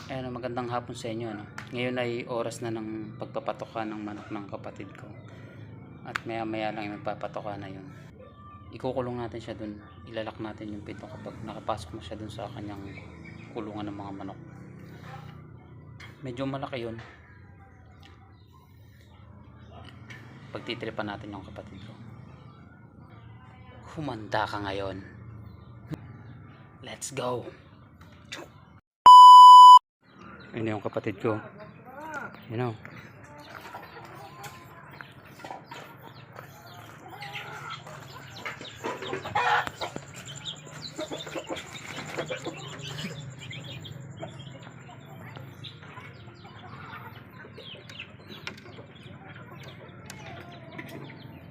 Ayan, magandang hapon sa inyo, ano? Ngayon ay oras na ng pagpapatoka ng manok ng kapatid ko. At maya maya lang yung magpapatoka na yun. Ikukulong natin siya dun. Ilalak natin yung pinto kapag nakapasok na siya dun sa kanyang kulungan ng mga manok. Medyo malaki yun. Pagtitripan natin yung kapatid ko. Humanda ka ngayon. Let's go! Ayun yung kapatid ko. You know.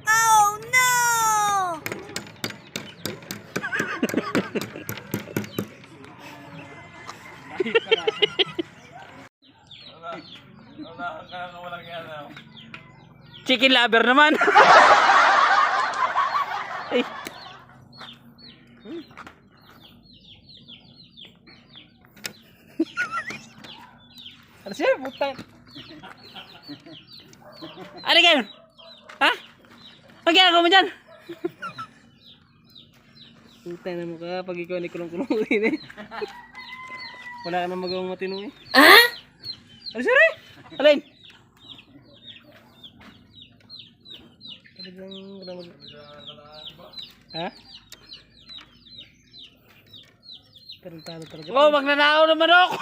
Oh no! Chicken lover naman. Ay. Ano siya? Butang. Ano kayo? Ha? Ang ginagawa mo dyan? Butang na mukha pag ikaw ni kulong-kulong eh. Wala ka nang magawang matino eh. Ah? Ano siya rin? Alin? Ha? Tarantado talaga. Oh, magnanakaw naman ako.